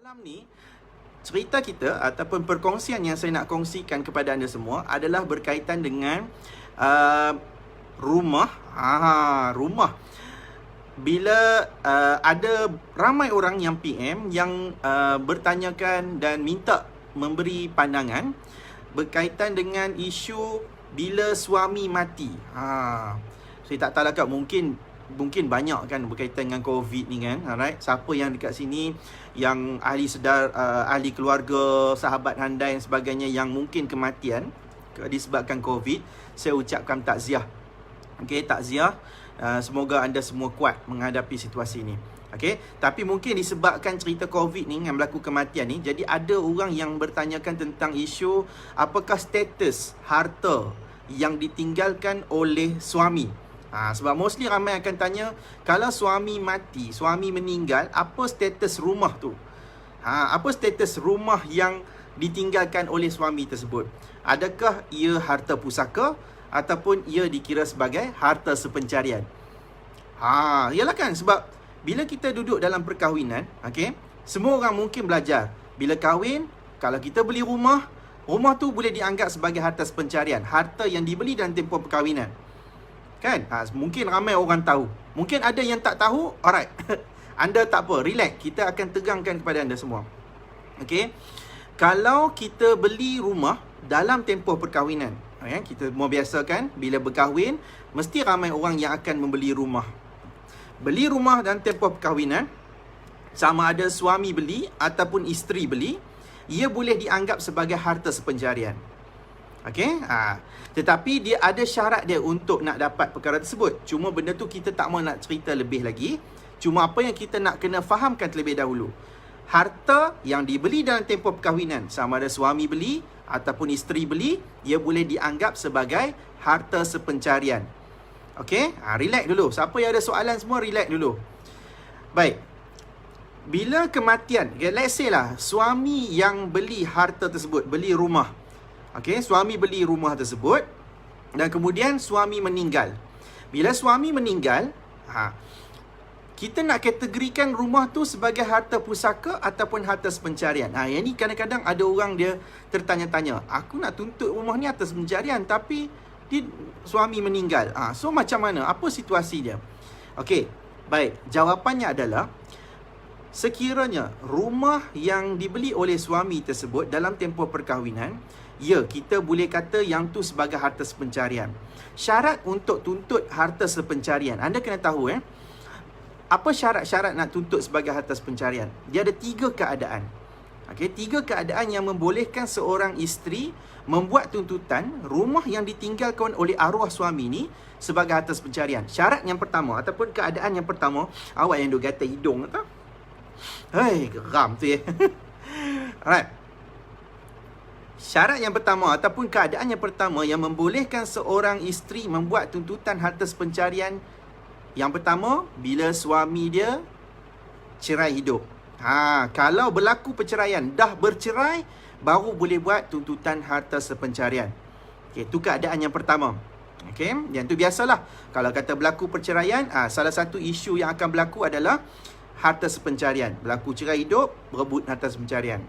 Malam ni, cerita kita ataupun perkongsian yang saya nak kongsikan kepada anda semua adalah berkaitan dengan rumah. Rumah. Bila ada ramai orang yang PM yang bertanyakan dan minta memberi pandangan berkaitan dengan isu bila suami mati. Saya tak tahu lah Kak, mungkin banyak kan berkaitan dengan COVID ni kan. Alright, siapa yang dekat sini yang ahli ahli keluarga, sahabat handai dan sebagainya yang mungkin kematian disebabkan COVID, saya ucapkan takziah. Okey, takziah. Semoga anda semua kuat menghadapi situasi ini. Okey, tapi mungkin disebabkan cerita COVID ni yang berlaku kematian ni, jadi ada orang yang bertanyakan tentang isu apakah status harta yang ditinggalkan oleh suami. Sebab mostly ramai akan tanya, kalau suami mati, suami meninggal, apa status rumah tu? Apa status rumah yang ditinggalkan oleh suami tersebut? Adakah ia harta pusaka ataupun ia dikira sebagai harta sepencarian? Yalah kan, sebab bila kita duduk dalam perkahwinan, okay, semua orang mungkin belajar. Bila kahwin, kalau kita beli rumah, rumah tu boleh dianggap sebagai harta sepencarian, harta yang dibeli dalam tempoh perkahwinan. Kan? Mungkin ramai orang tahu. Mungkin ada yang tak tahu. Alright. Anda tak apa, relax. Kita akan tegangkan kepada anda semua. Okay. Kalau kita beli rumah dalam tempoh perkahwinan, kita mau biasa kan, bila berkahwin, mesti ramai orang yang akan membeli rumah. Beli rumah dalam tempoh perkahwinan, sama ada suami beli ataupun isteri beli, ia boleh dianggap sebagai harta sepencarian. Okey, tetapi dia ada syarat dia untuk nak dapat perkara tersebut. Cuma benda tu kita tak mau nak cerita lebih lagi. Cuma apa yang kita nak kena fahamkan terlebih dahulu, harta yang dibeli dalam tempoh perkahwinan, sama ada suami beli ataupun isteri beli, ia boleh dianggap sebagai harta sepencarian. Okey, relax dulu. Siapa yang ada soalan semua, relax dulu. Baik. Bila kematian, let's say lah, suami yang beli harta tersebut, beli rumah. Okey, suami beli rumah tersebut dan kemudian suami meninggal. Bila suami meninggal, kita nak kategorikan rumah tu sebagai harta pusaka ataupun harta sepencarian. Yang ni kadang-kadang ada orang dia tertanya-tanya, aku nak tuntut rumah ni harta sepencarian tapi suami meninggal. So macam mana? Apa situasi dia? Okey, baik. Jawapannya adalah, sekiranya rumah yang dibeli oleh suami tersebut dalam tempoh perkahwinan, ya, kita boleh kata yang tu sebagai harta sepencarian. Syarat untuk tuntut harta sepencarian, anda kena tahu apa syarat-syarat nak tuntut sebagai harta sepencarian? Dia ada 3 keadaan. Okey, 3 keadaan yang membolehkan seorang isteri membuat tuntutan rumah yang ditinggalkan oleh arwah suami ni sebagai harta sepencarian. Syarat yang pertama ataupun keadaan yang pertama, awak yang duk gatal hidung tak? Hei, geram tu ya. Alright. Syarat yang pertama ataupun keadaan yang pertama yang membolehkan seorang isteri membuat tuntutan harta sepencarian, yang pertama, bila suami dia cerai hidup. Kalau berlaku perceraian, dah bercerai, baru boleh buat tuntutan harta sepencarian. Okey, itu keadaan yang pertama. Okey, yang tu biasalah. Kalau kata berlaku perceraian, salah satu isu yang akan berlaku adalah harta sepencarian. Berlaku cerai hidup, berebut harta sepencarian.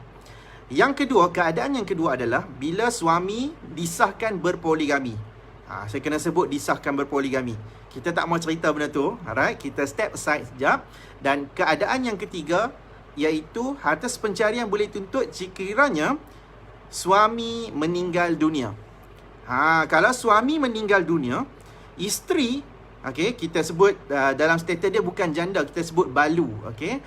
Yang kedua, keadaan yang kedua adalah bila suami disahkan berpoligami. Saya kena sebut disahkan berpoligami. Kita tak mau cerita benda tu. Alright, kita step aside sekejap. Dan keadaan yang ketiga, iaitu harta sepencarian boleh tuntut sekiranya suami meninggal dunia. Kalau suami meninggal dunia, isteri, okey, kita sebut dalam status dia bukan janda, kita sebut balu. Okey,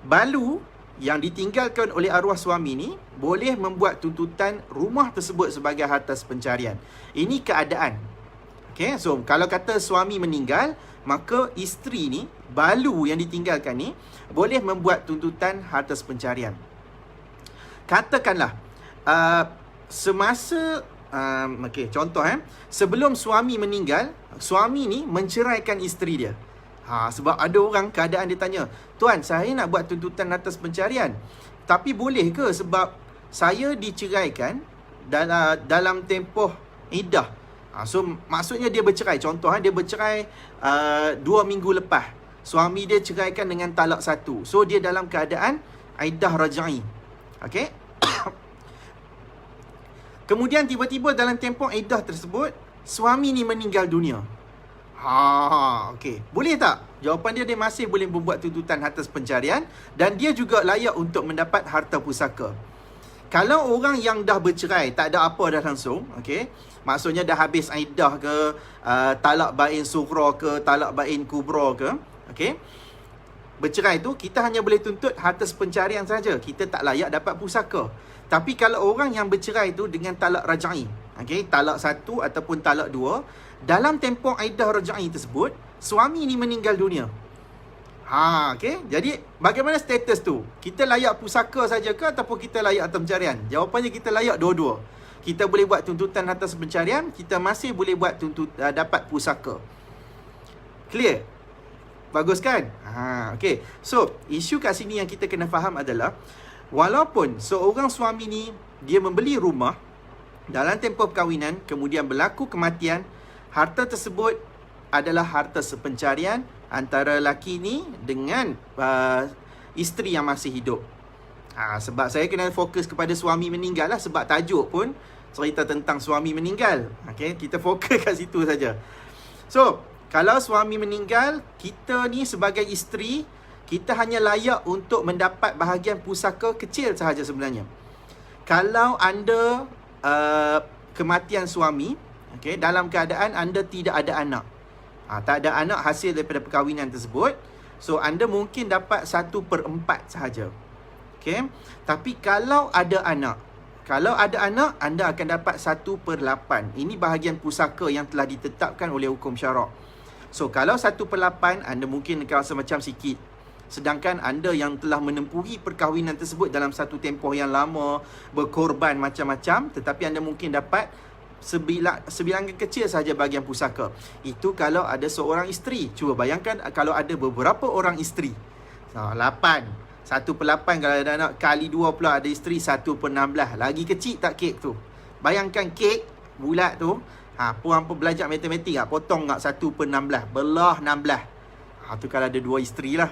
balu yang ditinggalkan oleh arwah suami ni boleh membuat tuntutan rumah tersebut sebagai harta sepencarian. Ini keadaan. Okey, so kalau kata suami meninggal, maka isteri ni, balu yang ditinggalkan ni, boleh membuat tuntutan harta sepencarian. Katakanlah semasa contoh sebelum suami meninggal, suami ni menceraikan isteri dia. Sebab ada orang keadaan dia tanya, tuan, saya nak buat tuntutan atas pencarian, tapi boleh ke sebab saya diceraikan dalam tempoh iddah. So maksudnya dia bercerai. Contoh dia bercerai 2 minggu lepas, suami dia ceraikan dengan talak 1. So dia dalam keadaan iddah raj'i. Okey. Kemudian tiba-tiba dalam tempoh iddah tersebut, suami ni meninggal dunia. Okey. Boleh tak? Jawapan dia masih boleh membuat tuntutan harta pencarian dan dia juga layak untuk mendapat harta pusaka. Kalau orang yang dah bercerai, tak ada apa dah langsung, okey. Maksudnya dah habis iddah ke, talak bain sughra ke, talak bain kubra ke, okey. Bercerai tu kita hanya boleh tuntut harta pencarian saja. Kita tak layak dapat pusaka. Tapi kalau orang yang bercerai tu dengan talak raj'i, okey, talak satu ataupun talak dua, dalam tempoh iddah raj'i tersebut, suami ni meninggal dunia. Okey. Jadi bagaimana status tu? Kita layak pusaka saja ke ataupun kita layak harta pencarian? Jawapannya kita layak dua-dua. Kita boleh buat tuntutan harta pencarian, kita masih boleh buat dapat pusaka. Clear? Bagus kan? Okey. So, isu kat sini yang kita kena faham adalah walaupun seorang suami ni dia membeli rumah dalam tempoh perkahwinan, kemudian berlaku kematian, harta tersebut adalah harta sepencarian antara lelaki ni dengan isteri yang masih hidup. Sebab saya kena fokus kepada suami meninggal lah, sebab tajuk pun cerita tentang suami meninggal. Okey, kita fokus kat situ saja. So, kalau suami meninggal, kita ni sebagai isteri, kita hanya layak untuk mendapat bahagian pusaka kecil sahaja sebenarnya. Kalau anda kematian suami, okey, dalam keadaan anda tidak ada anak, tak ada anak hasil daripada perkahwinan tersebut, so anda mungkin dapat 1/4 sahaja. Okey. Tapi kalau ada anak, anda akan dapat 1/8. Ini bahagian pusaka yang telah ditetapkan oleh hukum syarak. So, kalau 1/8, anda mungkin rasa macam sikit. Sedangkan anda yang telah menempuhi perkahwinan tersebut dalam satu tempoh yang lama, berkorban macam-macam, tetapi anda mungkin dapat sebilangan kecil sahaja bahagian pusaka. Itu kalau ada seorang isteri. Cuba bayangkan kalau ada beberapa orang isteri. 8. 1/8 kalau ada anak, kali 2 pula ada isteri, 1/16. Lagi kecil tak kek tu? Bayangkan kek bulat tu, puan belajar matematik potong 1/16, belah 16. Tu kalau ada 2 isteri lah.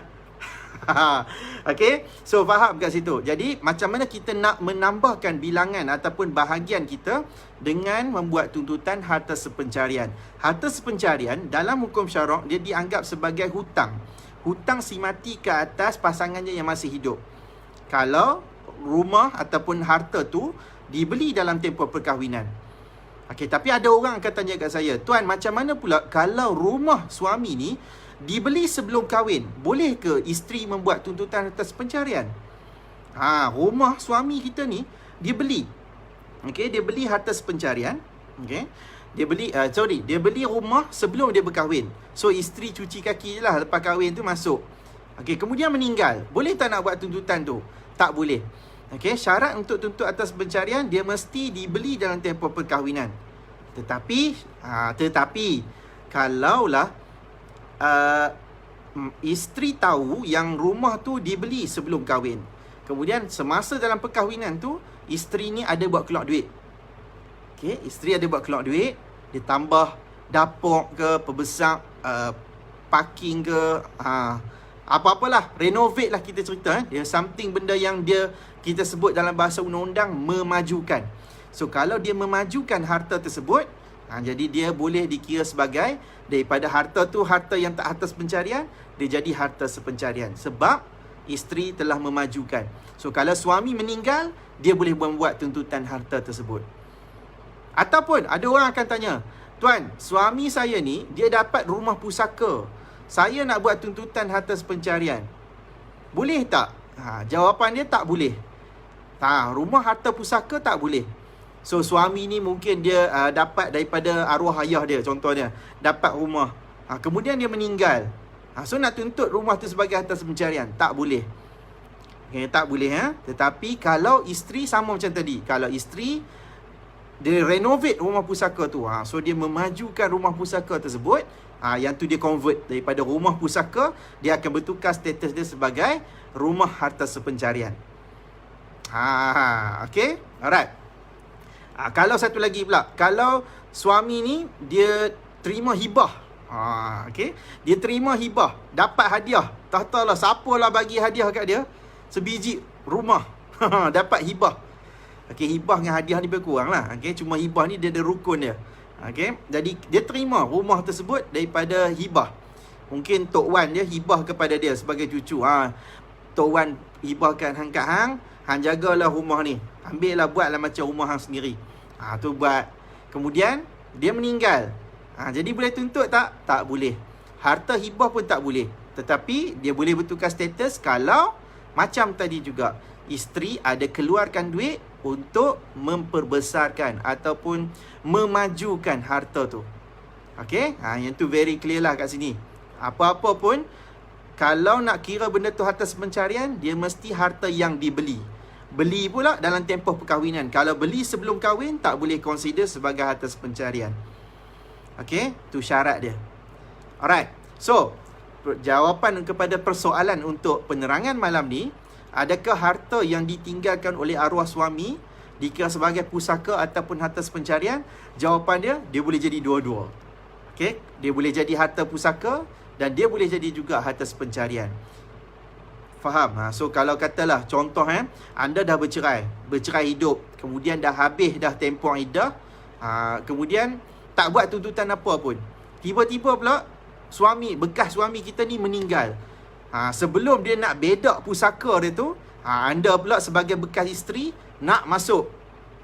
Okey, so faham kat situ. Jadi macam mana kita nak menambahkan bilangan ataupun bahagian kita dengan membuat tuntutan harta sepencarian. Harta sepencarian dalam hukum syarak dia dianggap sebagai hutang. Hutang si mati ke atas pasangannya yang masih hidup. Kalau rumah ataupun harta tu dibeli dalam tempoh perkahwinan. Okey, tapi ada orang akan tanya kat saya, "Tuan, macam mana pula kalau rumah suami ni dibeli sebelum kahwin? Boleh ke isteri membuat tuntutan atas pencarian?" Rumah suami kita ni dia beli. Okey, dia beli harta pencarian. Okey. Dia beli rumah sebelum dia berkahwin. So isteri cuci kaki je lah lepas kahwin tu masuk. Okey, kemudian meninggal. Boleh tak nak buat tuntutan tu? Tak boleh. Okey, syarat untuk tuntut atas pencarian dia mesti dibeli dalam tempoh perkahwinan. Tetapi kalaulah isteri tahu yang rumah tu dibeli sebelum kahwin, kemudian semasa dalam perkahwinan tu isteri ni ada buat keluar duit. Okey, isteri ada buat keluar duit, dia tambah dapur ke, perbesar parking ke, apa-apalah, renovate lah kita cerita. Dia something benda yang kita sebut dalam bahasa undang-undang memajukan. So kalau dia memajukan harta tersebut, jadi dia boleh dikira sebagai daripada harta tu, harta yang tak harta pencarian, dia jadi harta sepencarian sebab isteri telah memajukan. So kalau suami meninggal, dia boleh membuat tuntutan harta tersebut. Ataupun ada orang akan tanya, "Tuan, suami saya ni dia dapat rumah pusaka. Saya nak buat tuntutan harta pencarian. Boleh tak?" Jawapan dia tak boleh. Rumah harta pusaka tak boleh. So suami ni mungkin dia dapat daripada arwah ayah dia, contohnya dapat rumah, kemudian dia meninggal. So nak tuntut rumah tu sebagai harta pencarian, tak boleh. Okay, tak boleh. Tetapi kalau isteri sama macam tadi, kalau isteri dia renovate rumah pusaka tu, so dia memajukan rumah pusaka tersebut, yang tu dia convert daripada rumah pusaka, dia akan bertukar status dia sebagai rumah harta sepencarian. Okay, alright. Kalau satu lagi pula, kalau suami ni dia terima hibah, okay, dia terima hibah, dapat hadiah, tak tahulah siapalah bagi hadiah kat dia, sebiji rumah, dapat hibah. Okey, hibah dengan hadiah ni lebih kurang lah. Okey, cuma hibah ni dia ada rukun dia. Okey, jadi dia terima rumah tersebut daripada hibah. Mungkin Tok Wan dia hibah kepada dia sebagai cucu. Tok Wan hibahkan hang kat hang, hang jagalah rumah ni. Ambillah, buatlah macam rumah hang sendiri. Tu buat. Kemudian dia meninggal. Jadi boleh tuntut tak? Tak boleh. Harta hibah pun tak boleh. Tetapi dia boleh bertukar status kalau macam tadi juga, isteri ada keluarkan duit untuk memperbesarkan ataupun memajukan harta tu. Okey? Yang tu very clear lah kat sini. Apa-apa pun, kalau nak kira benda tu harta pencarian, dia mesti harta yang dibeli. Beli pula dalam tempoh perkahwinan. Kalau beli sebelum kahwin, tak boleh consider sebagai harta pencarian. Okey? Tu syarat dia. Alright. So, jawapan kepada persoalan untuk penerangan malam ni, adakah harta yang ditinggalkan oleh arwah suami dikira sebagai pusaka ataupun harta pencarian? Jawapan dia boleh jadi dua-dua. Okey, dia boleh jadi harta pusaka dan dia boleh jadi juga harta pencarian. Faham? So kalau katalah contoh anda dah bercerai hidup, kemudian dah habis dah tempoh iddah, kemudian tak buat tuntutan apa pun. Tiba-tiba pula bekas suami kita ni meninggal. Sebelum dia nak bedak pusaka dia tu, anda pula sebagai bekas isteri nak masuk.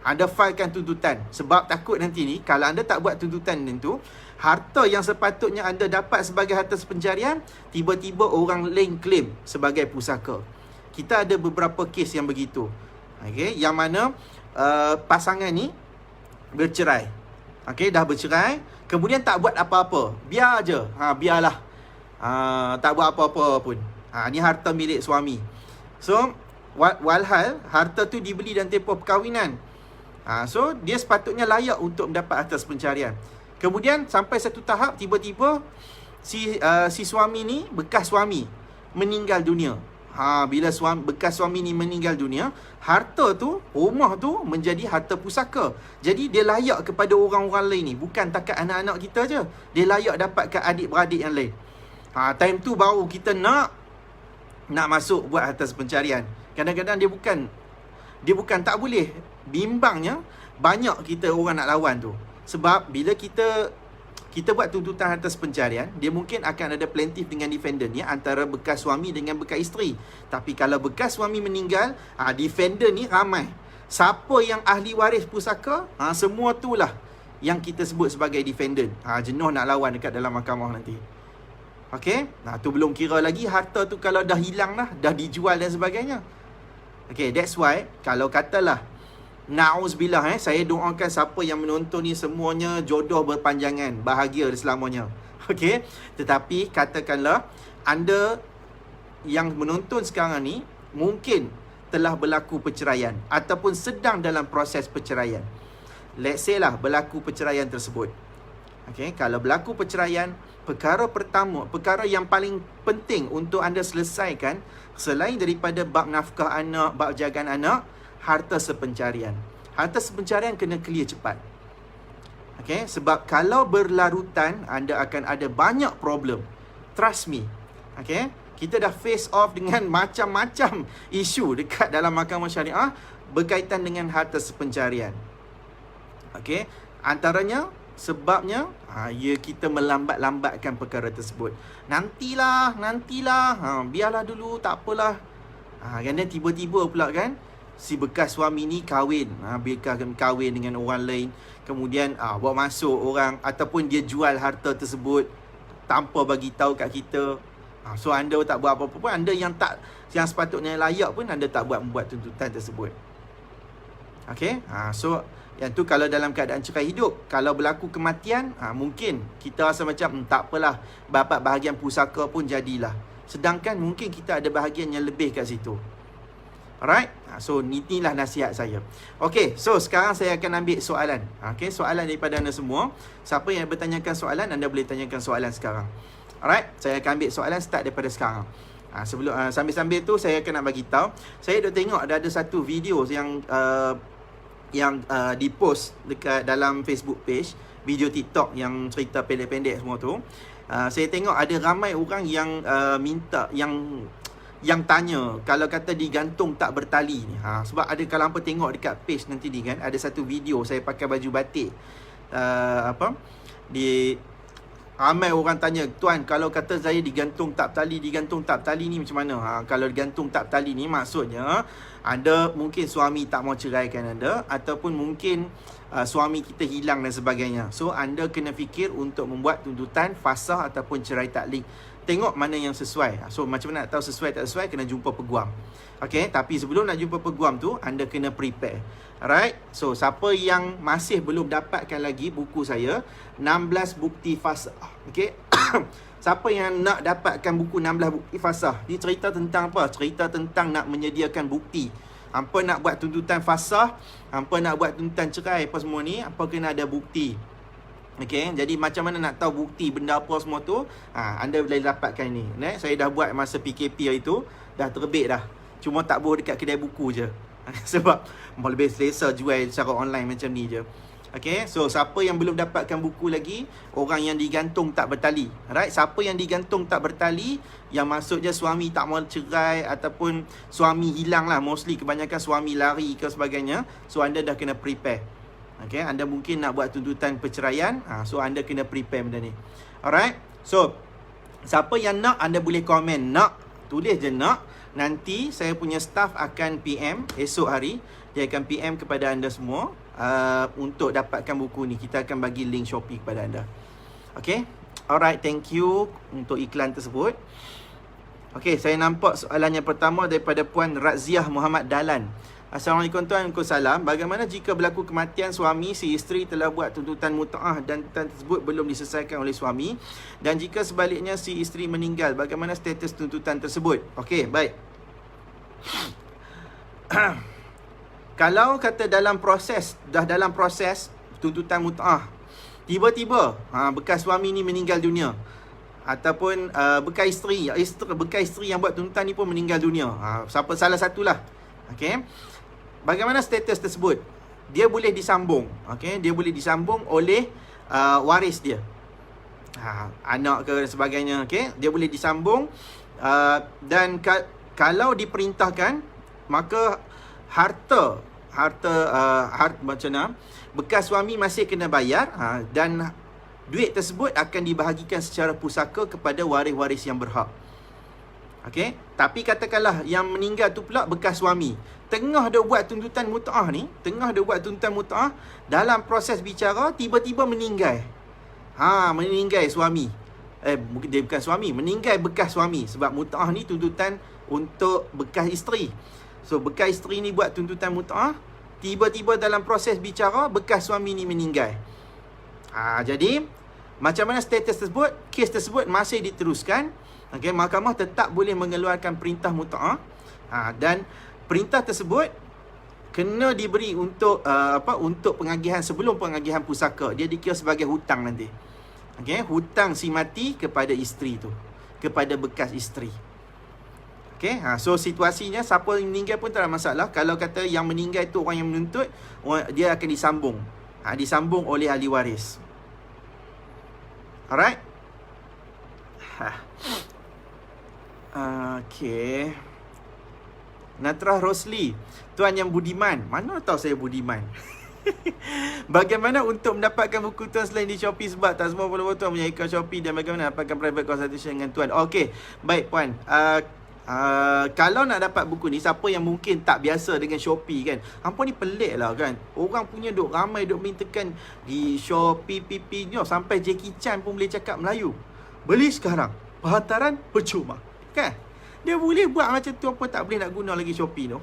Anda filekan tuntutan. Sebab takut nanti ni, kalau anda tak buat tuntutan tu, harta yang sepatutnya anda dapat sebagai harta pencarian, tiba-tiba orang lain claim sebagai pusaka. Kita ada beberapa kes yang begitu. Okay? Yang mana pasangan ni bercerai. Okay? Dah bercerai, kemudian tak buat apa-apa. Biar je. Biarlah. Tak buat apa-apa pun. Ni harta milik suami. So, walhal harta tu dibeli dan tempoh perkahwinan. So, dia sepatutnya layak untuk mendapat harta pencarian. Kemudian sampai satu tahap, tiba-tiba si suami ni, bekas suami, meninggal dunia. Bila bekas suami ni meninggal dunia, harta tu, rumah tu menjadi harta pusaka. Jadi dia layak kepada orang-orang lain ni. Bukan takat anak-anak kita je. Dia layak dapat ke adik-beradik yang lain. Time tu baru kita nak masuk buat harta pencarian. Kadang-kadang dia bukan tak boleh. Bimbangnya banyak kita orang nak lawan tu. Sebab bila kita buat tuntutan harta pencarian, dia mungkin akan ada plaintiff dengan defendant ya, antara bekas suami dengan bekas isteri. Tapi kalau bekas suami meninggal, defendant ni ramai. Siapa yang ahli waris pusaka, semua itulah yang kita sebut sebagai defendant. Jenuh nak lawan dekat dalam mahkamah nanti. Okey, tu belum kira lagi harta tu kalau dah hilang dah dijual dan sebagainya. Okey, that's why kalau katalah na'uzubillah, saya doakan siapa yang menonton ni semuanya jodoh berpanjangan, bahagia selamanya. Okey, tetapi katakanlah anda yang menonton sekarang ni mungkin telah berlaku perceraian ataupun sedang dalam proses perceraian. Let's say lah berlaku perceraian tersebut. Okey, kalau berlaku perceraian, perkara yang paling penting untuk anda selesaikan selain daripada bab nafkah anak, bab jagaan anak, harta sepencarian. Harta sepencarian kena clear cepat. Okey, sebab kalau berlarutan, anda akan ada banyak problem. Trust me. Okey, kita dah face off dengan macam-macam isu dekat dalam mahkamah syariah berkaitan dengan harta sepencarian. Okey, antaranya sebabnya kita melambat-lambatkan perkara tersebut. Nantilah, biarlah dulu, tak apalah. Kerana tiba-tiba pula kan, si bekas suami ni kahwin, kahwin dengan orang lain, kemudian bawa masuk orang, ataupun dia jual harta tersebut tanpa bagi tahu kat kita. So anda tak buat apa-apa pun, anda yang sepatutnya layak pun anda tak membuat tuntutan tersebut. Okey, so yang tu kalau dalam keadaan cerai hidup. Kalau berlaku kematian, mungkin kita rasa macam tak apalah, dapat bahagian pusaka pun jadilah. Sedangkan mungkin kita ada bahagian yang lebih kat situ. Alright, so inilah nasihat saya. Okay, so sekarang saya akan ambil soalan. Okay, soalan daripada anda semua. Siapa yang bertanyakan soalan, anda boleh tanyakan soalan sekarang. Alright, saya akan ambil soalan start daripada sekarang. Sebelum sambil-sambil tu saya akan nak bagi tahu, saya dah tengok ada satu video yang di-post dekat dalam Facebook page, video TikTok yang cerita pendek-pendek semua tu. Saya tengok ada ramai orang yang minta, yang yang tanya kalau kata digantung tak bertali ni. Sebab ada kalau hampa tengok dekat page nanti ni kan, ada satu video saya pakai baju batik. Ramai orang tanya, tuan kalau kata saya digantung tak bertali ni macam mana? Kalau digantung tak bertali ni maksudnya anda mungkin suami tak mau ceraikan anda, ataupun mungkin suami kita hilang dan sebagainya. So anda kena fikir untuk membuat tuntutan fasah ataupun cerai taklik. Tengok mana yang sesuai. So macam mana nak tahu sesuai tak sesuai, kena jumpa peguam. Okay, tapi sebelum nak jumpa peguam tu, anda kena prepare. Alright, so siapa yang masih belum dapatkan lagi buku saya 16 bukti fasah, okay? Siapa yang nak dapatkan buku 16 bukti fasah, ni cerita tentang apa? Cerita tentang nak menyediakan bukti. Hampa nak buat tuntutan fasah, hampa nak buat tuntutan cerai apa semua ni, hampa kena ada bukti. Okay, jadi macam mana nak tahu bukti benda apa semua tu? Anda boleh dapatkan ni. Saya dah buat masa PKP hari tu, dah terbit dah. Cuma tak boleh dekat kedai buku je. Sebab mau lebih selesa jual secara online macam ni je. Okay, so siapa yang belum dapatkan buku lagi, orang yang digantung tak bertali. Alright, siapa yang digantung tak bertali, yang maksudnya suami tak mau cerai ataupun suami hilang lah. Mostly kebanyakan suami lari ke sebagainya. So anda dah kena prepare. Okay, anda mungkin nak buat tuntutan perceraian, so anda kena prepare benda ni. Alright, so siapa yang nak, anda boleh komen nak, tulis je nak. Nanti saya punya staff akan PM esok hari. Dia akan PM kepada anda semua untuk dapatkan buku ni. Kita akan bagi link Shopee kepada anda. Okay, alright, thank you untuk iklan tersebut. Okay, saya nampak soalan yang pertama daripada Puan Raziah Muhammad Dalan. Assalamualaikum tuan, Waalaikumsalam. Bagaimana jika berlaku kematian suami, si isteri telah buat tuntutan mut'ah dan tuntutan tersebut belum diselesaikan oleh suami, dan jika sebaliknya si isteri meninggal, bagaimana status tuntutan tersebut? Okey, baik. Kalau kata dalam proses tuntutan mut'ah, tiba-tiba bekas suami ni meninggal dunia, ataupun bekas isteri yang buat tuntutan ni pun meninggal dunia, siapa salah satulah. Okey, bagaimana status tersebut? Dia boleh disambung. Okey, dia boleh disambung oleh waris dia, anak ke dan sebagainya. Okey, dia boleh disambung, dan kalau diperintahkan, maka harta macam mana, bekas suami masih kena bayar, dan duit tersebut akan dibahagikan secara pusaka kepada waris-waris yang berhak. Okey, tapi katakanlah yang meninggal tu pula bekas suami, tengah dia buat tuntutan mut'ah ni, dalam proses bicara tiba-tiba meninggal. Meninggal suami. Mungkin dia bukan suami, meninggal bekas suami, sebab mut'ah ni tuntutan untuk bekas isteri. So bekas isteri ni buat tuntutan mut'ah, tiba-tiba dalam proses bicara bekas suami ni meninggal. Jadi macam mana status tersebut? Kes tersebut masih diteruskan. Okey, mahkamah tetap boleh mengeluarkan perintah mut'ah, dan perintah tersebut kena diberi untuk untuk pengagihan sebelum pengagihan pusaka. Dia dikira sebagai hutang nanti. Okey, hutang si mati kepada isteri tu, kepada bekas isteri. Okey, so situasinya siapa yang meninggal pun tak ada masalah. Kalau kata yang meninggal tu orang yang menuntut, dia akan disambung. Disambung oleh ahli waris. Alright. Okey. Natrah Rosli, tuan yang budiman. Mana tahu saya budiman. Bagaimana untuk mendapatkan buku tuan selain di Shopee, sebab tak semua follower tuan punya account Shopee, dan bagaimana dapatkan private consultation dengan tuan? Okey, baik puan. Kalau nak dapat buku ni, siapa yang mungkin tak biasa dengan Shopee kan, hampa ni pelik lah kan. Orang punya ramai duk mintakan di Shopee PP ni, sampai Jackie Chan pun boleh cakap Melayu. Beli sekarang, penghantaran percuma kan? Dia boleh buat macam tu, apa tak boleh nak guna lagi Shopee tu.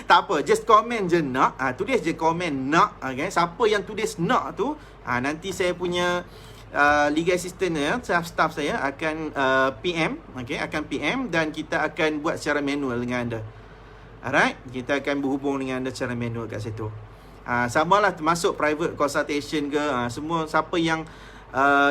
Tak apa, just komen je nak. Tulis je komen nak, okay? Siapa yang tulis nak tu, nanti saya punya legal assistant staff saya akan PM, okay? Akan PM, dan kita akan buat secara manual dengan anda. Alright, kita akan berhubung dengan anda secara manual kat situ. Samalah termasuk private consultation ke, semua siapa yang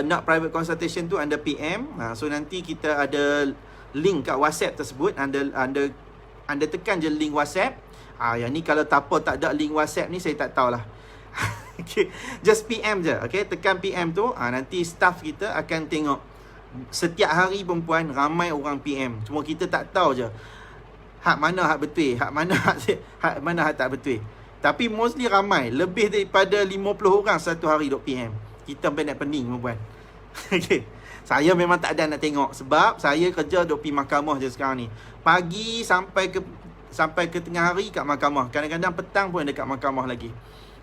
nak private consultation tu anda PM. So nanti kita ada link kat WhatsApp tersebut. Anda tekan je link WhatsApp. Yang ni kalau tak ada link WhatsApp ni saya tak tahulah. Okay, just PM je. Okay, tekan PM tu, nanti staff kita akan tengok Setiap hari perempuan ramai orang PM. Cuma kita tak tahu je hak mana hak betul, hak mana hak tak betul. Tapi mostly ramai, lebih daripada 50 orang satu hari duk PM. Kita sampai nak pening perempuan. Okey. Saya memang tak ada nak tengok sebab saya kerja duk pergi mahkamah je sekarang ni. Pagi sampai ke tengah hari kat mahkamah. Kadang-kadang petang pun dekat mahkamah lagi.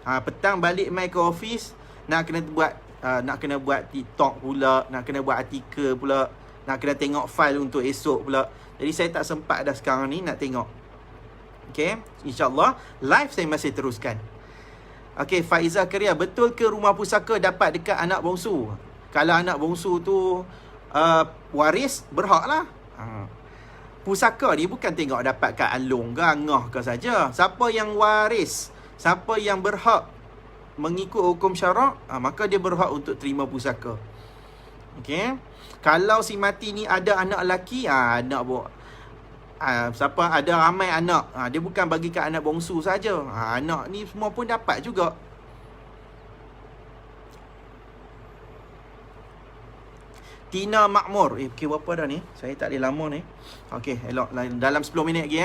Petang balik mai ke office, nak kena buat TikTok pula, nak kena buat artikel pula, nak kena tengok file untuk esok pula. Jadi saya tak sempat dah sekarang ni nak tengok. Okay, InsyaAllah live saya masih teruskan. Okay, Faizah Keria, betul ke rumah pusaka dapat dekat anak bongsu? Kalau anak bongsu tu waris, berhak lah. Pusaka ni bukan tengok dapat kat Along ke Angah ke saja. Siapa yang waris, siapa yang berhak mengikut hukum syarak, maka dia berhak untuk terima pusaka. Okay. Kalau si mati ni ada anak lelaki, anak siapa ada ramai anak, dia bukan bagi kat anak bongsu saja. Anak ni semua pun dapat juga. Tina Makmur. Okay, berapa dah ni? Saya tak boleh lama ni. Okay, elok. Dalam 10 minit lagi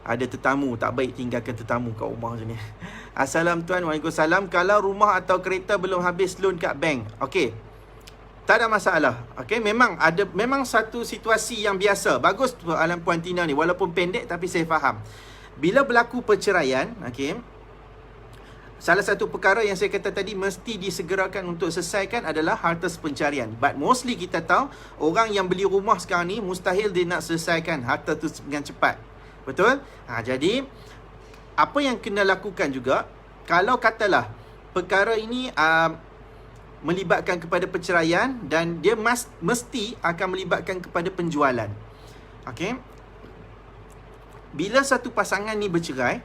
Ada tetamu, tak baik tinggalkan tetamu kat rumah macam ni. Assalamualaikum tuan. Waalaikumsalam. Kalau rumah atau kereta belum habis loan kat bank, okay, tak ada masalah. Okay, memang satu situasi yang biasa. Bagus soalan Puan Tina ni, walaupun pendek tapi saya faham. Bila berlaku perceraian, okay, salah satu perkara yang saya kata tadi mesti disegerakan untuk selesaikan adalah harta pencarian. But mostly kita tahu orang yang beli rumah sekarang ni mustahil dia nak selesaikan harta tu dengan cepat. Betul? Jadi apa yang kena lakukan juga, kalau katalah perkara ini melibatkan kepada perceraian dan dia mesti akan melibatkan kepada penjualan. Okey. Bila satu pasangan ni bercerai,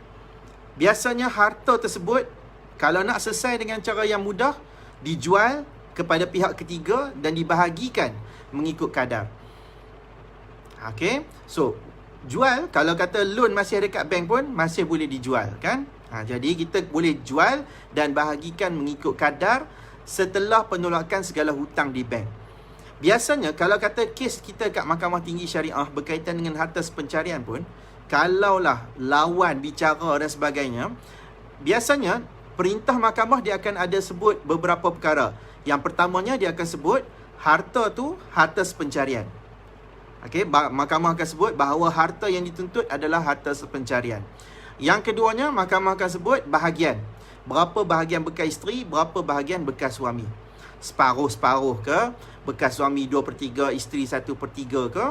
biasanya harta tersebut kalau nak selesai dengan cara yang mudah, dijual kepada pihak ketiga dan dibahagikan mengikut kadar. Okey. So, jual, kalau kata loan masih ada kat bank pun masih boleh dijual, kan? Jadi kita boleh jual dan bahagikan mengikut kadar setelah penolakan segala hutang di bank. Biasanya kalau kata kes kita kat Mahkamah Tinggi Syariah berkaitan dengan harta pencarian pun, kalaulah lawan bicara dan sebagainya, biasanya perintah mahkamah dia akan ada sebut beberapa perkara. Yang pertamanya dia akan sebut harta tu harta pencarian. Okey, mahkamah akan sebut bahawa harta yang dituntut adalah harta pencarian. Yang keduanya, mahkamah akan sebut bahagian. Berapa bahagian bekas isteri, berapa bahagian bekas suami. Separuh-separuh ke, bekas suami 2/3, isteri 1/3 ke.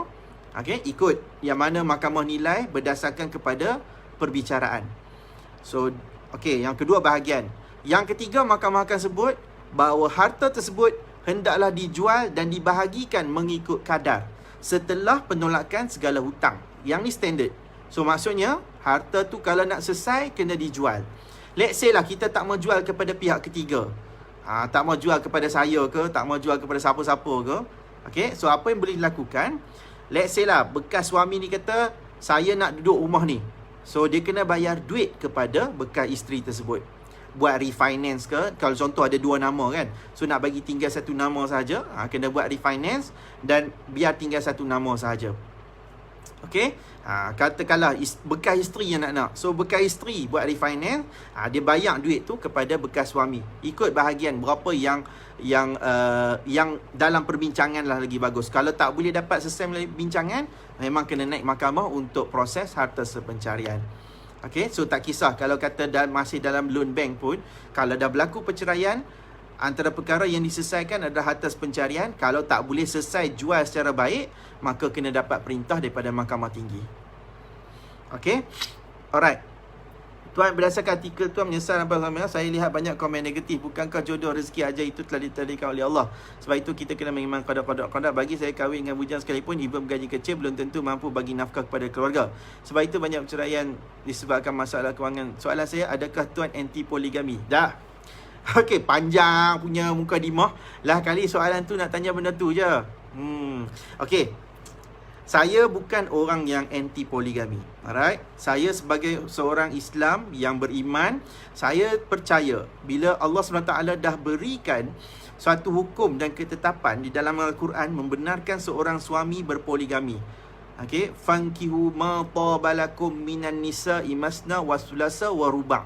Okey, ikut yang mana mahkamah nilai berdasarkan kepada perbicaraan. So, okey, yang kedua bahagian. Yang ketiga, mahkamah akan sebut bahawa harta tersebut hendaklah dijual dan dibahagikan mengikut kadar setelah penolakan segala hutang. Yang ni standard. So, maksudnya harta tu kalau nak selesai kena dijual. Let's say lah kita tak mau jual kepada pihak ketiga. Tak mau jual kepada saya ke, tak mau jual kepada siapa-siapa ke. Okay, so apa yang boleh dilakukan? Let's say lah bekas suami ni kata, saya nak duduk rumah ni. So dia kena bayar duit kepada bekas isteri tersebut. Buat refinance ke, kalau contoh ada 2 nama kan. So nak bagi tinggal 1 nama sahaja, kena buat refinance dan biar tinggal 1 nama sahaja. Okay, katakanlah bekas isteri yang nak. So bekas isteri buat refinance, dia bayar duit tu kepada bekas suami. Ikut bahagian berapa yang dalam perbincangan lah lagi bagus. Kalau tak boleh dapat selesai melalui bincangan, memang kena naik mahkamah untuk proses harta pencarian. Okay, so tak kisah kalau kata masih dalam loan bank pun, kalau dah berlaku perceraian, antara perkara yang diselesaikan adalah harta pencarian. Kalau tak boleh selesai jual secara baik, maka kena dapat perintah daripada Mahkamah Tinggi. Okay, alright. Tuan, berdasarkan artikel tuan menyesal apa saya lihat banyak komen negatif. Bukankah jodoh rezeki aja itu telah ditakdirkan oleh Allah? Sebab itu kita kena mengiman qada. Bagi saya kahwin dengan bujang sekalipun, ibu bergaji kecil belum tentu mampu bagi nafkah kepada keluarga. Sebab itu banyak perceraian disebabkan masalah kewangan. Soalan saya, adakah tuan anti poligami? Dah. Okey, panjang punya muka dimah. Lah kali soalan tu nak tanya benda tu je. Okey. Saya bukan orang yang anti poligami. Alright? Saya sebagai seorang Islam yang beriman, saya percaya bila Allah SWT dah berikan suatu hukum dan ketetapan di dalam Al-Quran membenarkan seorang suami berpoligami. Okey, fankihu ma tabalakum minan nisa'i masna wa sulasa wa ruba'.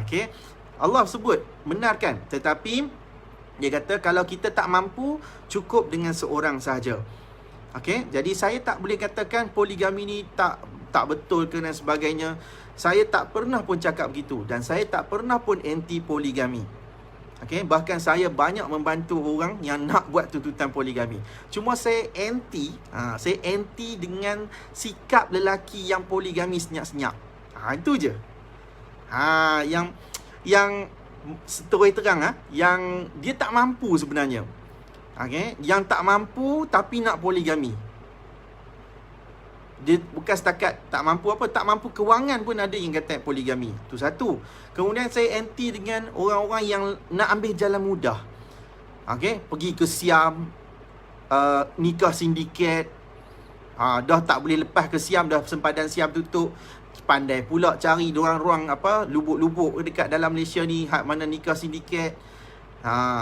Okey. Allah sebut benarkan, tetapi dia kata kalau kita tak mampu, cukup dengan seorang sahaja. Okey, jadi saya tak boleh katakan poligami ni tak betul ke dan sebagainya. Saya tak pernah pun cakap begitu dan saya tak pernah pun anti poligami. Okey, bahkan saya banyak membantu orang yang nak buat tuntutan poligami. Cuma saya anti dengan sikap lelaki yang poligami senyap-senyap. Itu je. Yang terus terang yang dia tak mampu sebenarnya. Okey, yang tak mampu tapi nak poligami. Dia bukan setakat tak mampu tak mampu kewangan pun ada yang kata poligami. Itu satu. Kemudian saya anti dengan orang-orang yang nak ambil jalan mudah. Okey, pergi ke Siam, nikah sindiket. Dah tak boleh lepas ke Siam, dah sempadan Siam tutup. Pandai pula cari ruang-ruang lubuk-lubuk dekat dalam Malaysia ni, hak mana nikah sindiket.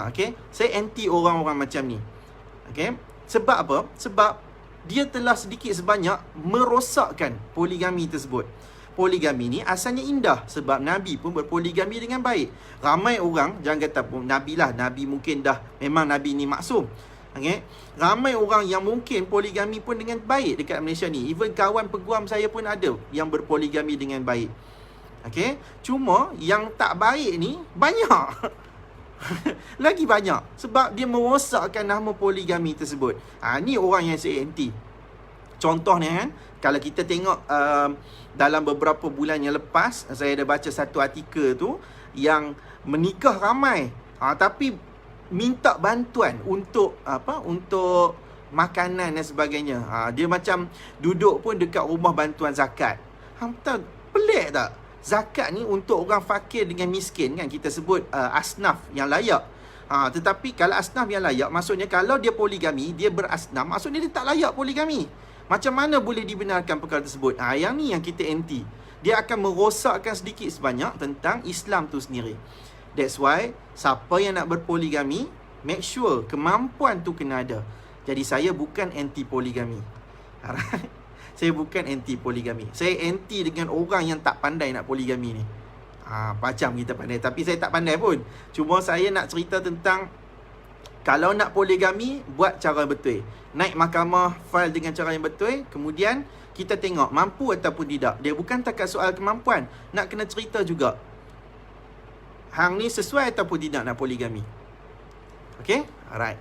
Okey, saya anti orang-orang macam ni. Okey, sebab apa? Sebab dia telah sedikit sebanyak merosakkan poligami tersebut. Poligami ni asalnya indah sebab Nabi pun berpoligami dengan baik. Ramai orang, jangan kata Nabi lah, Nabi mungkin dah memang Nabi ni maksum. Okay? Ramai orang yang mungkin poligami pun dengan baik dekat Malaysia ni. Even kawan peguam saya pun ada yang berpoligami dengan baik. Okay? Cuma yang tak baik ni banyak. Lagi banyak. Sebab dia merosakkan nama poligami tersebut. Ni orang yang saya anti. Contohnya kan, kalau kita tengok dalam beberapa bulan yang lepas, saya ada baca satu artikel tu yang menikah ramai. Tapi minta bantuan untuk untuk makanan dan sebagainya. Dia macam duduk pun dekat rumah bantuan zakat. Pelik tak? Zakat ni untuk orang fakir dengan miskin kan, kita sebut asnaf yang layak. Tetapi kalau asnaf yang layak, maksudnya kalau dia poligami, dia berasnaf, maksudnya dia tak layak poligami. Macam mana boleh dibenarkan perkara tersebut? Yang ni yang kita anti. Dia akan merosakkan sedikit sebanyak tentang Islam tu sendiri. That's why siapa yang nak berpoligami, make sure kemampuan tu kena ada. Jadi saya bukan anti poligami. Alright? Saya bukan anti poligami. Saya anti dengan orang yang tak pandai nak poligami ni. Macam kita pandai, tapi saya tak pandai pun. Cuma saya nak cerita tentang kalau nak poligami, buat cara betul. Naik mahkamah, file dengan cara yang betul. Kemudian kita tengok mampu ataupun tidak. Dia bukan takat soal kemampuan, nak kena cerita juga. Hang ni sesuai ataupun tidak nak poligami. Okay? Alright.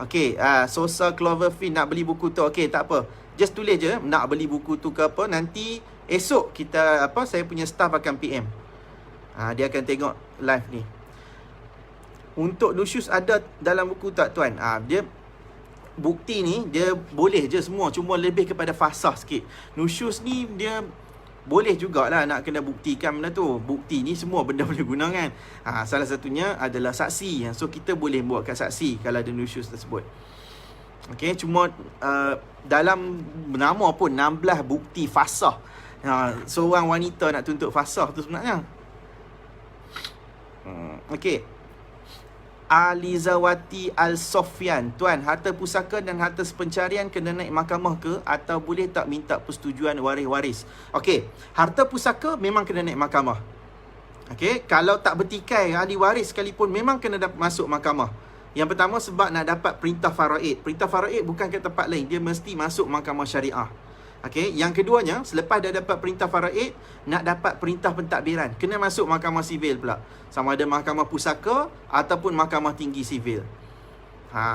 Okay, Sosa Cloverfield nak beli buku tu. Okay, tak apa. Just tulis je nak beli buku tu ke apa. Nanti esok kita saya punya staff akan PM. Dia akan tengok live ni. Untuk nusyus ada dalam buku tak tuan? Dia bukti ni dia boleh je semua, cuma lebih kepada fasah sikit. Nusyus ni dia boleh jugalah nak kena buktikan benda tu. Bukti ni semua benda boleh guna kan. Salah satunya adalah saksi. So kita boleh buatkan saksi kalau ada nusyus tersebut. Okay, cuma dalam nama pun 16 bukti fasah. Seorang wanita nak tuntut fasah tu sebenarnya. Okay, Alizawati Al-Sofyan. Tuan, harta pusaka dan harta sepencarian kena naik mahkamah ke? Atau boleh tak minta persetujuan waris-waris? Okey, harta pusaka memang kena naik mahkamah. Okey, kalau tak bertikai ahli waris sekalipun memang kena masuk mahkamah. Yang pertama sebab nak dapat perintah faraid. Perintah faraid bukan ke tempat lain, dia mesti masuk mahkamah syariah. Okey, yang keduanya, selepas dah dapat perintah faraid, nak dapat perintah pentadbiran, kena masuk mahkamah sivil pula. Sama ada mahkamah pusaka ataupun mahkamah tinggi sivil.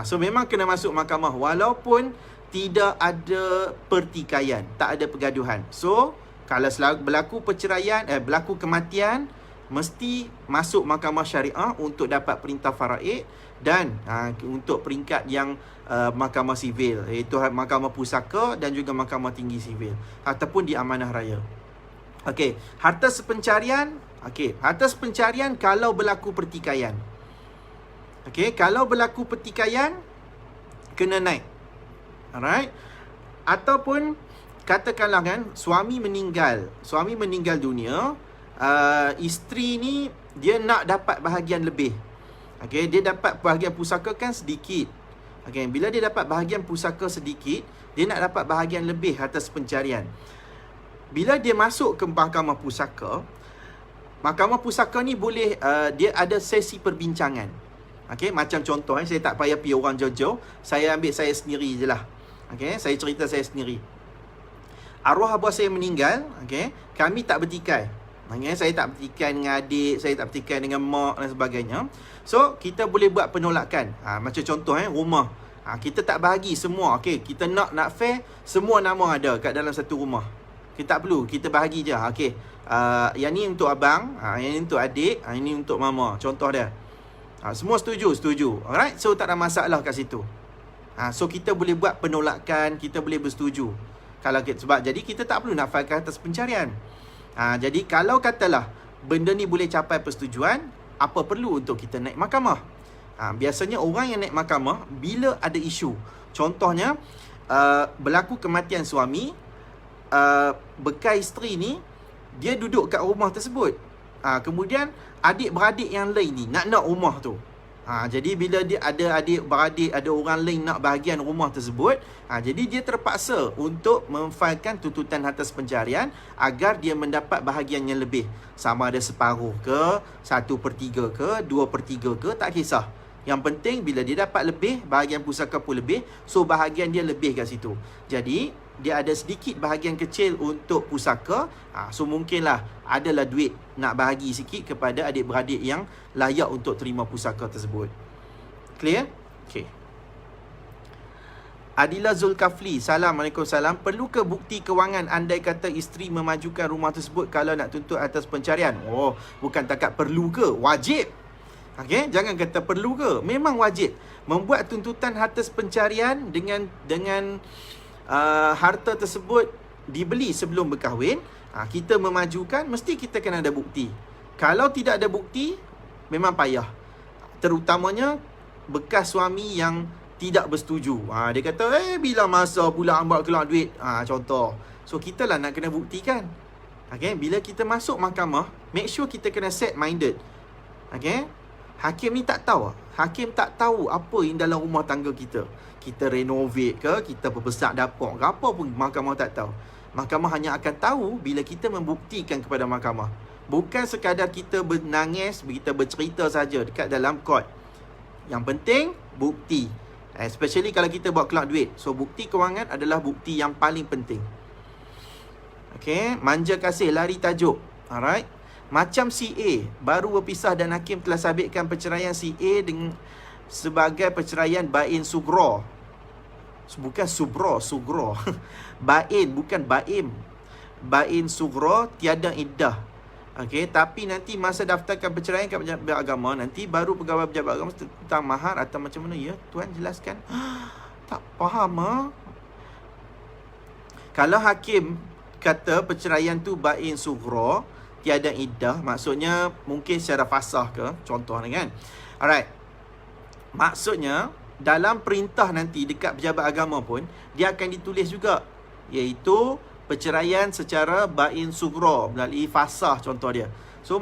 So memang kena masuk mahkamah walaupun tidak ada pertikaian, tak ada pergaduhan. So kalau berlaku perceraian, berlaku kematian, mesti masuk mahkamah syariah untuk dapat perintah faraid. Dan untuk peringkat yang mahkamah sivil, iaitu mahkamah pusaka dan juga mahkamah tinggi sivil ataupun di amanah raya. Okey, harta sepencarian. Okey, harta sepencarian kalau berlaku pertikaian. Okey, kalau berlaku pertikaian kena naik. Alright? Ataupun katakanlah kan suami meninggal dunia, isteri ni dia nak dapat bahagian lebih. Okey, dia dapat bahagian pusaka kan sedikit. Okey, bila dia dapat bahagian pusaka sedikit, dia nak dapat bahagian lebih atas pencarian. Bila dia masuk ke mahkamah pusaka ni boleh dia ada sesi perbincangan. Okey, macam contoh saya tak payah pergi orang jauh-jauh, saya ambil saya sendiri je lah. Okey, saya cerita saya sendiri. Arwah abah saya meninggal, okey, kami tak bertikai. Maknanya saya tak bertikai dengan adik, saya tak bertikai dengan mak dan sebagainya. So, kita boleh buat penolakan. Macam contoh rumah. Kita tak bahagi semua. Okey, kita nak fair, semua nama ada kat dalam satu rumah. Kita tak perlu, kita bahagi je. Okey, yang ni untuk abang, yang ni untuk adik, yang ni untuk mama. Contoh dia. Semua setuju. Alright, so tak ada masalah kat situ. So, kita boleh buat penolakan, kita boleh bersetuju. Sebab jadi kita tak perlu nak failkan atas pencarian. Jadi kalau katalah benda ni boleh capai persetujuan, apa perlu untuk kita naik mahkamah? Biasanya orang yang naik mahkamah bila ada isu. Contohnya berlaku kematian suami, bekas isteri ni dia duduk kat rumah tersebut. Kemudian adik-beradik yang lain ni nak rumah tu. Jadi bila dia ada adik-beradik, ada orang lain nak bahagian rumah tersebut, jadi dia terpaksa untuk memfailkan tuntutan atas pencarian agar dia mendapat bahagian yang lebih. Sama ada separuh ke, 1/3 ke, 2/3 ke, tak kisah. Yang penting bila dia dapat lebih, bahagian pusaka pun lebih, so bahagian dia lebih kat situ. Jadi dia ada sedikit bahagian kecil untuk pusaka, so mungkinlah adalah duit nak bahagi sikit kepada adik-beradik yang layak untuk terima pusaka tersebut. Clear? Okay. Adila Zulkafli, Assalamualaikum. Perlu ke bukti kewangan andai kata isteri memajukan rumah tersebut kalau nak tuntut atas pencarian? Oh, bukan takat perlu ke, wajib. Okay, jangan kata perlu ke, memang wajib. Membuat tuntutan atas pencarian dengan harta tersebut dibeli sebelum berkahwin, kita memajukan, mesti kita kena ada bukti. Kalau tidak ada bukti, memang payah. Terutamanya bekas suami yang tidak bersetuju. Dia kata, bila masa pula ambil keluar duit, contoh. So kita lah nak kena buktikan. Okay, bila kita masuk mahkamah, make sure kita kena set minded. Okay, hakim ni tak tahu. Hakim tak tahu apa yang dalam rumah tangga kita. Kita renovate ke, kita perbesar dapur ke, apa pun mahkamah tak tahu. Mahkamah hanya akan tahu bila kita membuktikan kepada mahkamah. Bukan sekadar kita menangis, kita bercerita saja dekat dalam court. Yang penting, bukti. Especially kalau kita buat keluar duit. So, bukti kewangan adalah bukti yang paling penting. Okay, manja kasih, lari tajuk. Alright. Macam CA, baru berpisah dan hakim telah sabitkan perceraian CA dengan sebagai perceraian bain sugro. Bukan subro, sugro. Bain, bukan baim. Bain sugro, tiada iddah. Okey, tapi nanti masa daftarkan perceraian kat pejabat agama, nanti baru pegawai pejabat agama tentang mahar atau macam mana ya? Tuan jelaskan. Tak faham . Kalau hakim kata perceraian tu bain sugro, tiada iddah, maksudnya mungkin secara fasah ke, contoh ni kan. Alright. Maksudnya dalam perintah nanti dekat pejabat agama pun dia akan ditulis juga, iaitu perceraian secara bain sugro melalui fasah, contoh dia. So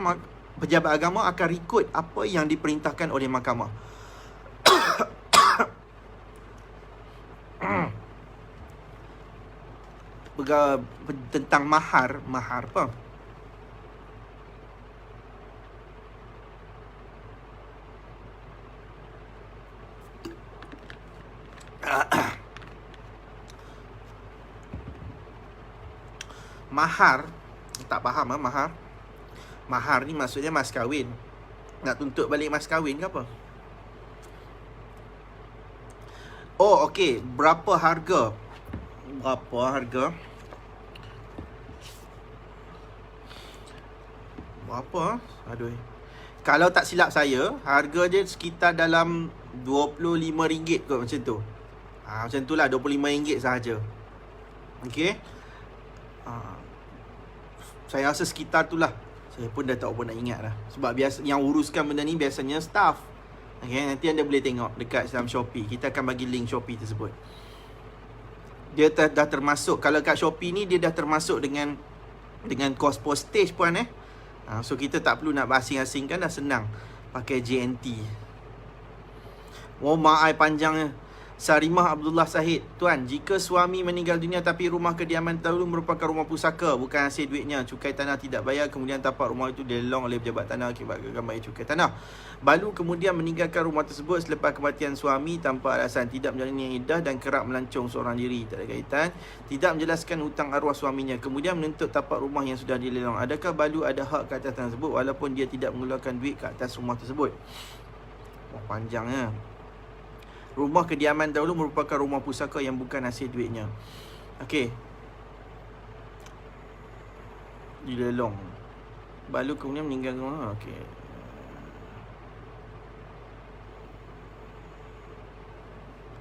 pejabat agama akan rekod apa yang diperintahkan oleh mahkamah. Tentang mahar apa? Mahar, tak faham mahar. Mahar ni maksudnya mas kahwin. Nak tuntut balik mas kahwin ke apa? Oh, okey. Berapa harga? Aduh. Kalau tak silap saya, harga dia sekitar dalam RM25 kot, macam tu. Macam tu lah, RM25 sahaja. Okey. Saya rasa sekitar tu lah. Saya pun dah tak apa nak ingat dah. Sebab biasa yang uruskan benda ni biasanya staff. Okay, nanti anda boleh tengok dekat dalam Shopee. Kita akan bagi link Shopee tersebut. Dia dah termasuk, kalau kat Shopee ni dia dah termasuk dengan kos postage puan . So kita tak perlu nak berasing-asingkan, dah senang pakai JNT. Oh, maai panjangnya. Sarimah Abdullah Sahid. Tuan, jika suami meninggal dunia tapi rumah kediaman terdahulu merupakan rumah pusaka, bukan hasil duitnya, cukai tanah tidak bayar, kemudian tapak rumah itu dilelong oleh pejabat tanah akibat gagal bayar cukai tanah. Balu kemudian meninggalkan rumah tersebut selepas kematian suami tanpa alasan, tidak menjalani iddah dan kerap melancong seorang diri, tak ada kaitan, tidak menjelaskan hutang arwah suaminya, kemudian menuntut tapak rumah yang sudah dilelong. Adakah Balu ada hak ke atas tanah tersebut walaupun dia tidak mengeluarkan duit ke atas rumah tersebut? Oh, panjangnya. Rumah kediaman dahulu merupakan rumah pusaka yang bukan hasil duitnya. Okey. Dilelong. Balu kemudian meninggal rumah. Okey.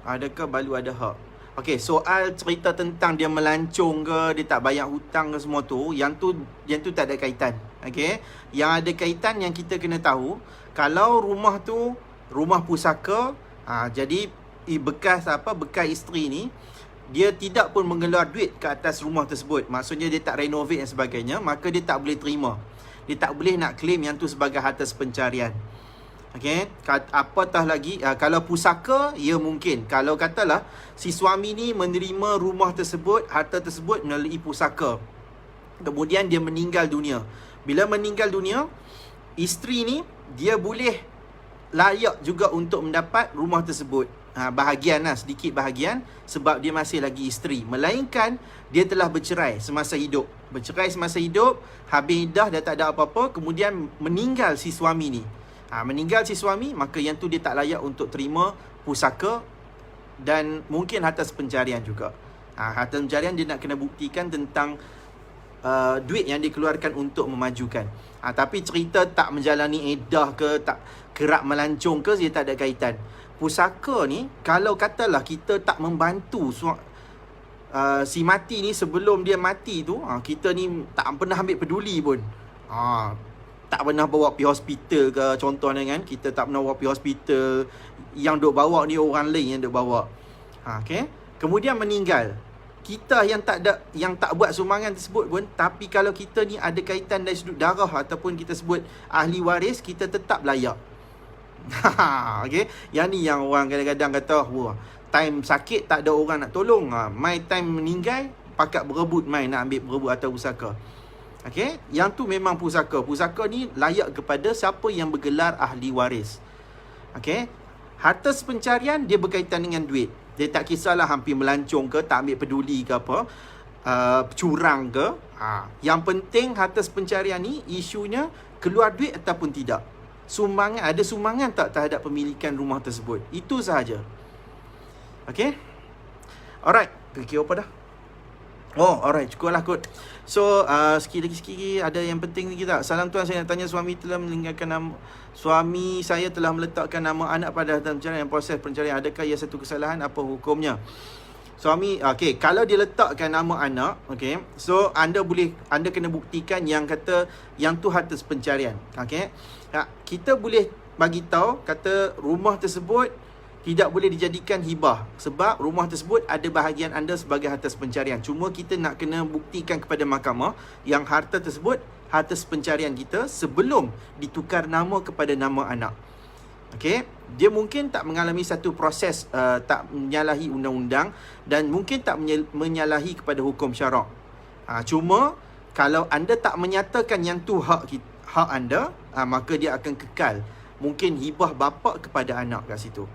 Adakah Balu ada hak? Okey, soal cerita tentang dia melancong ke, dia tak bayar hutang ke, semua tu, yang tu tak ada kaitan. Okey. Yang ada kaitan yang kita kena tahu, kalau rumah tu rumah pusaka, jadi bekas isteri ni, dia tidak pun mengeluar duit ke atas rumah tersebut, maksudnya dia tak renovate dan sebagainya, maka dia tak boleh terima. Dia tak boleh nak claim yang tu sebagai harta pencarian. Okey, apatah lagi kalau pusaka, ya mungkin. Kalau katalah si suami ni menerima rumah tersebut, harta tersebut melalui pusaka, kemudian dia meninggal dunia. Bila meninggal dunia, isteri ni dia boleh layak juga untuk mendapat rumah tersebut, bahagian lah, sedikit bahagian, sebab dia masih lagi isteri. Melainkan dia telah bercerai semasa hidup. Bercerai semasa hidup, habis iddah, dah tak ada apa-apa, kemudian meninggal si suami ni. Meninggal si suami, maka yang tu dia tak layak untuk terima pusaka dan mungkin harta pencarian juga. Harta pencarian dia nak kena buktikan tentang duit yang dikeluarkan untuk memajukan. Tapi cerita tak menjalani iddah ke, tak kerap melancong ke, dia tak ada kaitan. Pusaka ni, kalau katalah kita tak membantu si mati ni sebelum dia mati tu, kita ni tak pernah ambil peduli pun. Tak pernah bawa pergi hospital ke, contohnya kan, kita tak pernah bawa pergi hospital, yang duk bawa ni orang lain yang duk bawa. Okay? Kemudian meninggal. Kita yang tak buat sumbangan tersebut pun, tapi kalau kita ni ada kaitan dari sudut darah ataupun kita sebut ahli waris, kita tetap layak. Okay? Yang ni yang orang kadang-kadang kata, wah, time sakit tak ada orang nak tolong, my time meninggal pakat berebut nak ambil atau pusaka. Okay? Yang tu memang pusaka. Pusaka ni layak kepada siapa yang bergelar ahli waris. Okay? Harta pencarian dia berkaitan dengan duit. Dia tak kisahlah hampir melancong ke, tak ambil peduli ke apa, curang ke. Yang penting harta pencarian ni isunya keluar duit ataupun tidak. Ada sumbangan tak terhadap pemilikan rumah tersebut. Itu sahaja. Okay? Alright. Fikir apa dah? Oh, alright. Cukup lah kot. So, sikit lagi ada yang penting lagi tak? Salam tuan, saya nak tanya, suami saya telah meletakkan nama anak pada harta pencarian. Proses pencarian, adakah ia satu kesalahan? Apa hukumnya? Suami, okey, kalau dia letakkan nama anak, okey, so anda kena buktikan yang kata yang tu harta pencarian. Okey. Kita boleh bagi tahu kata rumah tersebut tidak boleh dijadikan hibah sebab rumah tersebut ada bahagian anda sebagai harta pencarian. Cuma kita nak kena buktikan kepada mahkamah yang harta tersebut harta pencarian kita sebelum ditukar nama kepada nama anak. Okey, dia mungkin tak mengalami satu proses tak menyalahi undang-undang dan mungkin tak menyalahi kepada hukum syarak. Cuma kalau anda tak menyatakan yang tu hak anda, maka dia akan kekal. Mungkin hibah bapa kepada anak kat situ.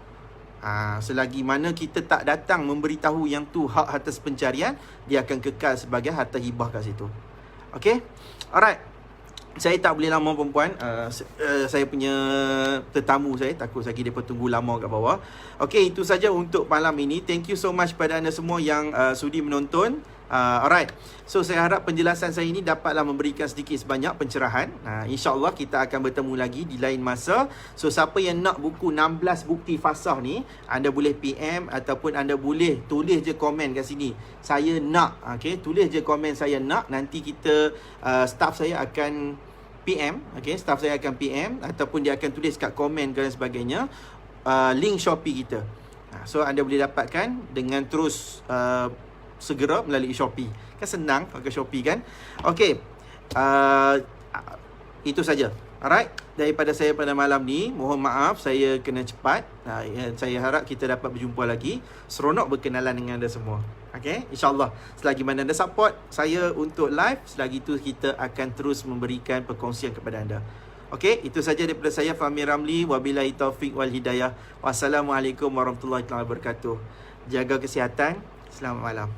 Selagi mana kita tak datang memberitahu yang tu hak harta pencarian, dia akan kekal sebagai harta hibah kat situ. Okey? Alright. Saya tak boleh lama perempuan. Saya punya tetamu saya, takut lagi mereka tunggu lama kat bawah. Okey, itu saja untuk malam ini. Thank you so much pada anda semua yang sudi menonton. Alright. So saya harap penjelasan saya ini dapatlah memberikan sedikit sebanyak pencerahan. InsyaAllah kita akan bertemu lagi di lain masa. So siapa yang nak buku 16 bukti fasah ni, anda boleh PM ataupun anda boleh tulis je komen kat sini, saya nak. Okay, tulis je komen saya nak. Nanti kita staff saya akan PM. Okay, staff saya akan PM ataupun dia akan tulis kat komen dan sebagainya link Shopee kita. So anda boleh dapatkan dengan terus segera melalui Shopee. Kan senang pakai Shopee kan. Okey. Itu saja. Alright, daripada saya pada malam ni, mohon maaf saya kena cepat. Saya harap kita dapat berjumpa lagi. Seronok berkenalan dengan anda semua. Okay, insyaAllah selagi mana anda support saya untuk live, selagi itu kita akan terus memberikan perkongsian kepada anda. Okay, itu saja daripada saya, Fahmi Ramli. Wabillahi taufiq wal hidayah. Wassalamualaikum warahmatullahi wabarakatuh. Jaga kesihatan. Selamat malam.